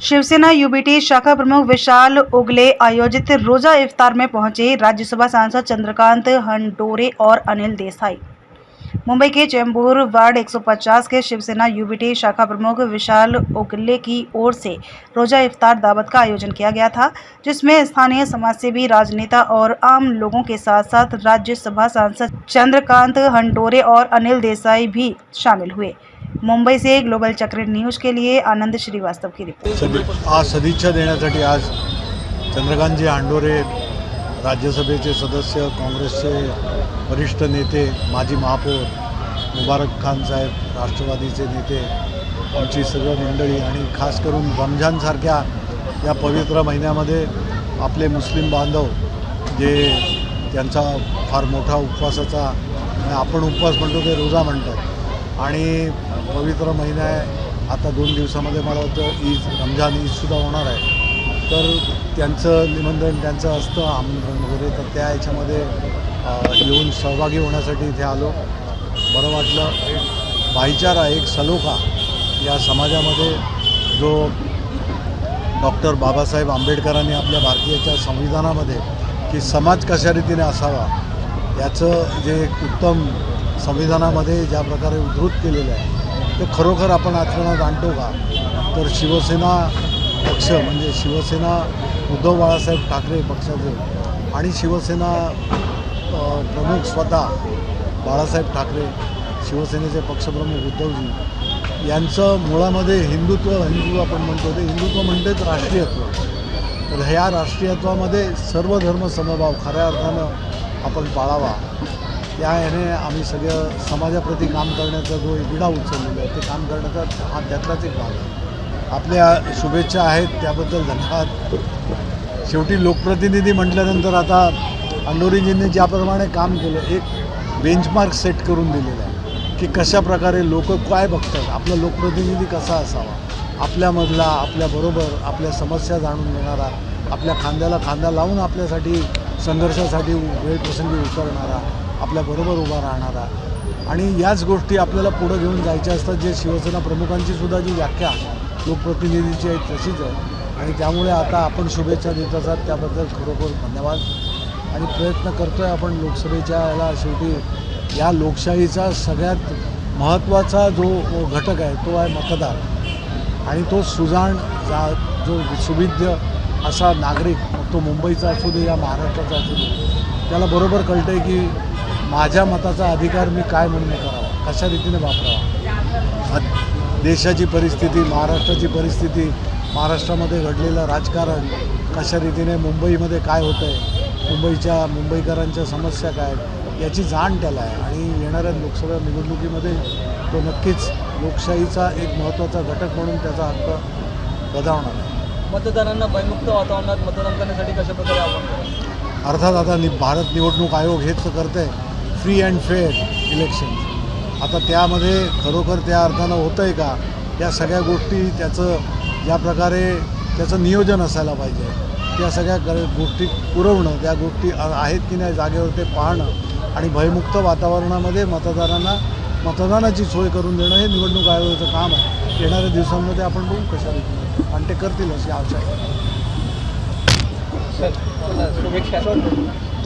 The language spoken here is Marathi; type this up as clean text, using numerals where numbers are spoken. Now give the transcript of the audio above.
शिवसेना यूबीटी शाखा प्रमुख विशाल उगले आयोजित रोजा इफ्तार में पहुंचे राज्यसभा सांसद चंद्रकांत हंडोरे और अनिल देसाई। मुंबई के चेंबूर वार्ड 150 के शिवसेना यूबीटी शाखा प्रमुख विशाल उगले की ओर से रोजा इफ्तार दावत का आयोजन किया गया था, जिसमें स्थानीय समाजसेवी, राजनेता और आम लोगों के साथ साथ राज्यसभा सांसद चंद्रकांत हंडोरे और अनिल देसाई भी शामिल हुए। मुंबई से ग्लोबल चक्र न्यूज के लिए आनंद श्रीवास्तव की रिपोर्ट। आज सदिच्छा देण्यासाठी आज चंद्रकांतजी हंडोरे, राज्यसभेचे सदस्य, काँग्रेसचे वरिष्ठ नेते, माजी महापौर मुबारक खान साहेब, राष्ट्रवादीचे नेते, आमची सर्व मंडळी आणि खास करून रमजानसारख्या या पवित्र महिन्यामध्ये आपले मुस्लिम बांधव जे त्यांचा फार मोठा उपवासाचा, आपण उपवास म्हणतो ते रोजा म्हणतात, आणि पवित्र महिना आहे. आता 2 दिवसामध्ये मला वाटतं रमजान ईदसुद्धा होणार आहे. तर त्यांचं निमंत्रण त्यांचं असतं, आमंत्रण वगैरे. तर त्या ह्याच्यामध्ये येऊन सहभागी होण्यासाठी इथे आलो. बरं वाटलं. एक भाईचारा, एक सलोखा या समाजामध्ये जो डॉक्टर बाबासाहेब आंबेडकरांनी आपल्या भारतीयाच्या संविधानामध्ये की समाज कशा रीतीने असावा याचं जे एक उत्तम संविधानामध्ये ज्या प्रकारे उद्धृत केलेलं आहे ते खरोखर आपण आचरणात आणतो का? तर शिवसेना पक्ष म्हणजे शिवसेना उद्धव बाळासाहेब ठाकरे पक्षाचे आणि शिवसेना प्रमुख स्वतः बाळासाहेब ठाकरे, शिवसेनेचे पक्षप्रमुख उद्धवजी यांचं मुळामध्ये हिंदुत्व आपण म्हणतो ते हिंदुत्व म्हणतेच राष्ट्रीयत्व. तर ह्या राष्ट्रीयत्वामध्ये सर्व धर्म समभाव खऱ्या अर्थानं आपण पाळावा, त्या ह्याने आम्ही सगळं समाजाप्रती काम करण्याचा जो विडा उचललेला आहे ते काम करण्याचा हा त्यातलाच एक भाग आहे. आपल्या शुभेच्छा आहेत त्याबद्दल धन्यवाद. शेवटी लोकप्रतिनिधी म्हटल्यानंतर आता हंडोरेजींनी ज्याप्रमाणे काम केलं, एक बेंचमार्क सेट करून दिलेलं आहे की कशा प्रकारे लोक काय बघतात, आपला लोकप्रतिनिधी कसा असावा, आपल्यामधला, आपल्याबरोबर आपल्या समस्या जाणून घेणारा, आपल्या खांद्याला खांदा लावून आपल्यासाठी संघर्षासाठी वेळप्रसंगी उतरणारा, आपल्याबरोबर उभा राहणारा. आणि याच गोष्टी आपल्याला पुढं घेऊन जायच्या असतात. जे शिवसेना प्रमुखांची सुद्धा जी व्याख्या लोकप्रतिनिधीची आहे तशीच आहे. आणि त्यामुळे आता आपण शुभेच्छा देत असाल त्याबद्दल खरोखर धन्यवाद. आणि प्रयत्न करतो आहे आपण लोकसभेच्या याला. शेवटी या लोकशाहीचा सगळ्यात महत्त्वाचा जो घटक आहे तो आहे मतदार. आणि तो सुजाण जो सुविद्य असा नागरिक, तो मुंबईचा असू दे या महाराष्ट्राचा असू दे, त्याला बरोबर कळतं आहे की माझ्या मताचा अधिकार मी काय म्हणून करावा, कशा रीतीने वापरावा. देशाची परिस्थिती, महाराष्ट्राची परिस्थिती, महाराष्ट्रामध्ये घडलेलं राजकारण, कशा रीतीने मुंबईमध्ये काय होतं आहे, मुंबईकरांच्या समस्या काय याची जाण त्याला आहे. आणि येणाऱ्या लोकसभा निवडणुकीमध्ये तो नक्कीच लोकशाहीचा एक महत्त्वाचा घटक म्हणून त्याचा हक्क बजावणार आहे. मतदारांना भयमुक्त वातावरणात मतदान करण्यासाठी कशा प्रकारे आपण अर्थात आता भारत निवडणूक आयोग हेच करतं आहे फ्री अँड फेअर इलेक्शन. आता त्यामध्ये खरोखर त्या अर्थानं होतं आहे का, या सगळ्या गोष्टी त्याचं ज्या प्रकारे त्याचं नियोजन असायला पाहिजे, त्या सगळ्या गोष्टी पुरवणं, त्या गोष्टी आहेत की नाही जागेवर ते पाहणं आणि भयमुक्त वातावरणामध्ये मतदारांना मतदानाची सोय करून देणं हे निवडणूक आयोगाचं काम आहे. येणाऱ्या दिवसांमध्ये आपण बघू कशा रीतीने, आणि ते करतील अशी आशा आहे. शुभेच्छा.